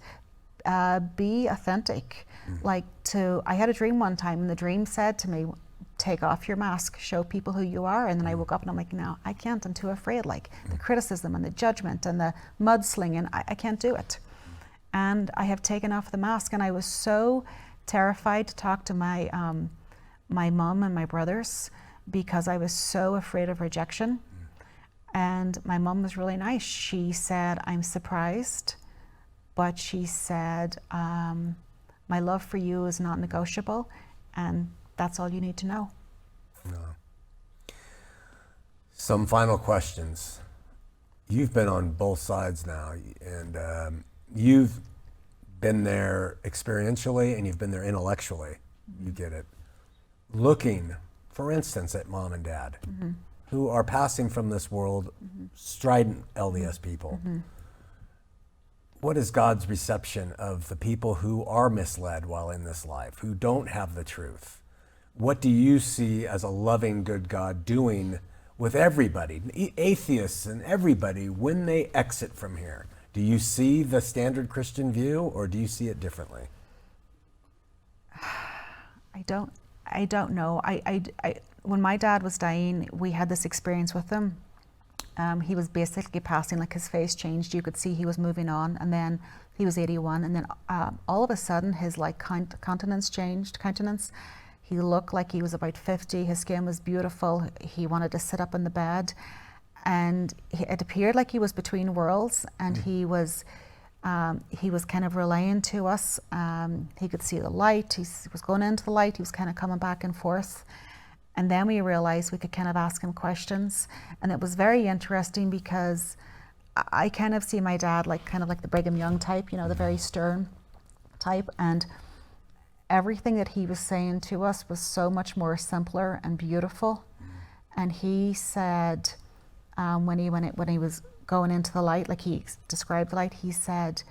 be authentic. I had a dream one time, and the dream said to me, take off your mask, show people who you are. And then I woke up and I'm like, no, I can't, I'm too afraid. Like the criticism and the judgment and the mudslinging, I can't do it. And I have taken off the mask, and I was so terrified to talk to my my mom and my brothers because I was so afraid of rejection. And my mom was really nice. She said, I'm surprised, but she said, my love for you is not negotiable, and that's all you need to know. No. Some final questions. You've been on both sides now, and you've been there experientially and you've been there intellectually. You get it. Looking, for instance, at mom and dad, who are passing from this world, strident LDS people. What is God's reception of the people who are misled while in this life, who don't have the truth? What do you see as a loving, good God doing with everybody, atheists and everybody, when they exit from here? Do you see the standard Christian view, or do you see it differently? I don't know. When my dad was dying, we had this experience with him. He was basically passing, like his face changed. You could see he was moving on, and then he was 81, and then all of a sudden his countenance changed. He looked like he was about 50. His skin was beautiful. He wanted to sit up in the bed, and it appeared like he was between worlds, and he was kind of relaying to us. He could see the light. He was going into the light. He was kind of coming back and forth. And then we realized we could kind of ask him questions. And it was very interesting because I kind of see my dad kind of like the Brigham Young type, the very stern type. And everything that he was saying to us was so much more simpler and beautiful. And he said, when he was going into the light, like he described the light, he said,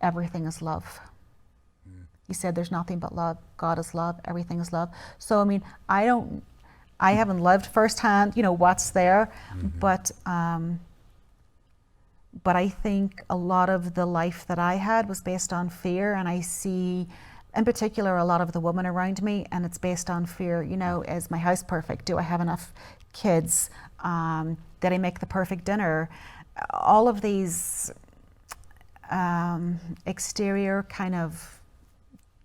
everything is love. He said, there's nothing but love. God is love. Everything is love. So, I mean, I haven't lived firsthand, what's there, but I think a lot of the life that I had was based on fear, and I see, in particular, a lot of the women around me, and it's based on fear. Is my house perfect? Do I have enough kids? Did I make the perfect dinner? All of these exterior kind of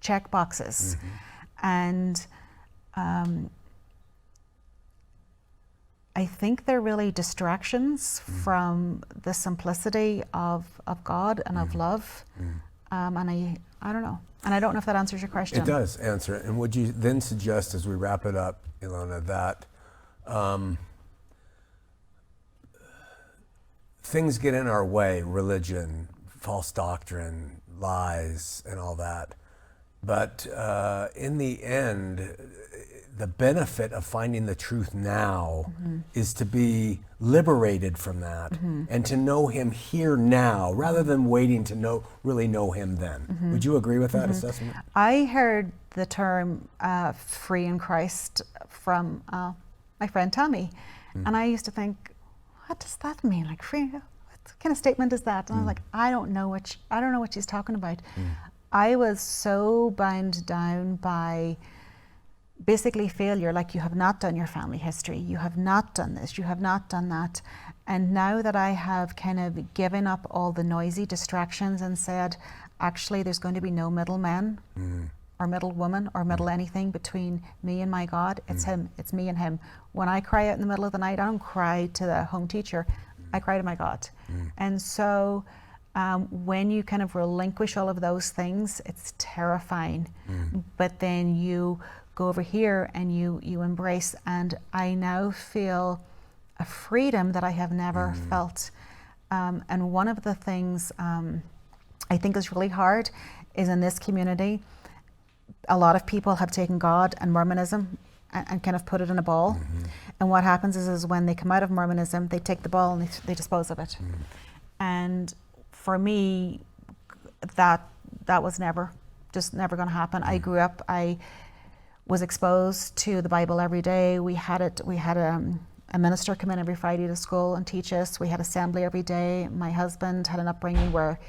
check boxes, and I think they're really distractions from the simplicity of God and of love. And I don't know. And I don't know if that answers your question. It does answer it. And would you then suggest, as we wrap it up, Ilona, that things get in our way, religion, false doctrine, lies, and all that. But in the end, the benefit of finding the truth now is to be liberated from that and to know him here now rather than waiting to really know him then. Would you agree with that assessment? I heard the term free in Christ from my friend Tammy. And I used to think, what does that mean? Like free? What kind of statement is that? And I was like, I don't know what she's talking about. I was so bound down by basically failure, like you have not done your family history, you have not done this, you have not done that. And now that I have kind of given up all the noisy distractions and said, actually there's going to be no middleman or middle woman or middle anything between me and my God. It's him, it's me and him. When I cry out in the middle of the night, I don't cry to the home teacher, I cry to my God. And so when you kind of relinquish all of those things, it's terrifying. But then you go over here and you embrace, and I now feel a freedom that I have never felt. And one of the things I think is really hard is in this community, a lot of people have taken God and Mormonism and kind of put it in a ball. And what happens is when they come out of Mormonism, they take the ball and they dispose of it. And for me, that was never going to happen. I grew up, I was exposed to the Bible every day. We had a minister come in every Friday to school and teach us. We had assembly every day. My husband had an upbringing where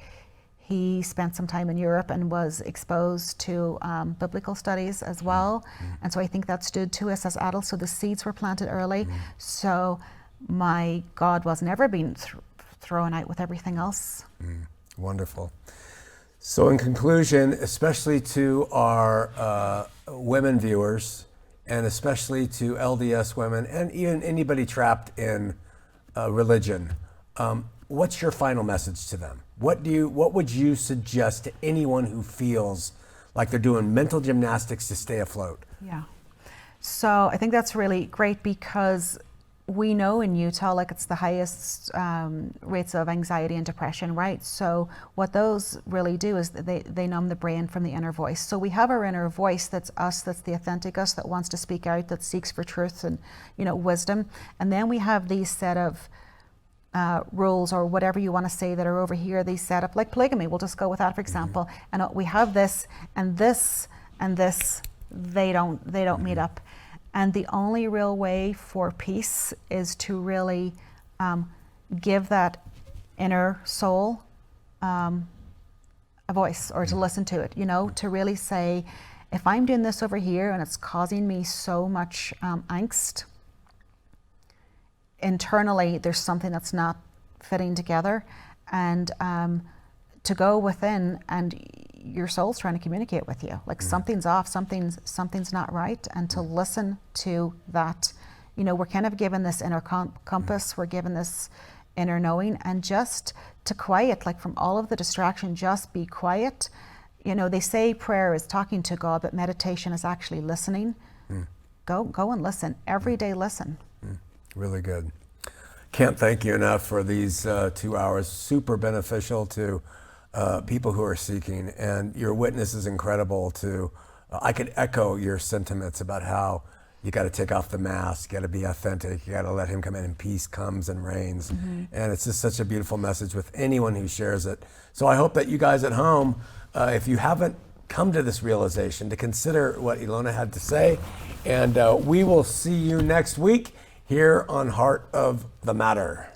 he spent some time in Europe and was exposed to biblical studies as well. And so I think that stood to us as adults. So the seeds were planted early. So my God was never being thrown out with everything else. Wonderful. So in conclusion, especially to our women viewers, and especially to LDS women, and even anybody trapped in religion, what's your final message to them? What would you suggest to anyone who feels like they're doing mental gymnastics to stay afloat? Yeah. So I think that's really great, because we know in Utah, like, it's the highest rates of anxiety and depression, right? So what those really do is they numb the brain from the inner voice. So we have our inner voice, that's us, that's the authentic us, that wants to speak out, that seeks for truth and, wisdom. And then we have these set of rules, or whatever you want to say, that are over here, these set up, like polygamy, we'll just go with that for example. And we have this and this and this, they don't meet up. And the only real way for peace is to really give that inner soul a voice, or to listen to it, to really say, if I'm doing this over here and it's causing me so much angst, internally there's something that's not fitting together. And to go within, and your soul's trying to communicate with you, like something's off, something's not right, and to listen to that. We're kind of given this inner compass, we're given this inner knowing, and just to quiet, like from all of the distraction, just be quiet. They say prayer is talking to God, but meditation is actually listening. Go and listen every day. Listen. Really good. Can't thank you enough for these 2 hours. Super beneficial to people who are seeking, and your witness is incredible too. I could echo your sentiments about how you got to take off the mask, you got to be authentic, you got to let him come in, and peace comes and reigns. And it's just such a beautiful message with anyone who shares it. So I hope that you guys at home, if you haven't come to this realization, to consider what Ilona had to say. And we will see you next week here on Heart of the Matter.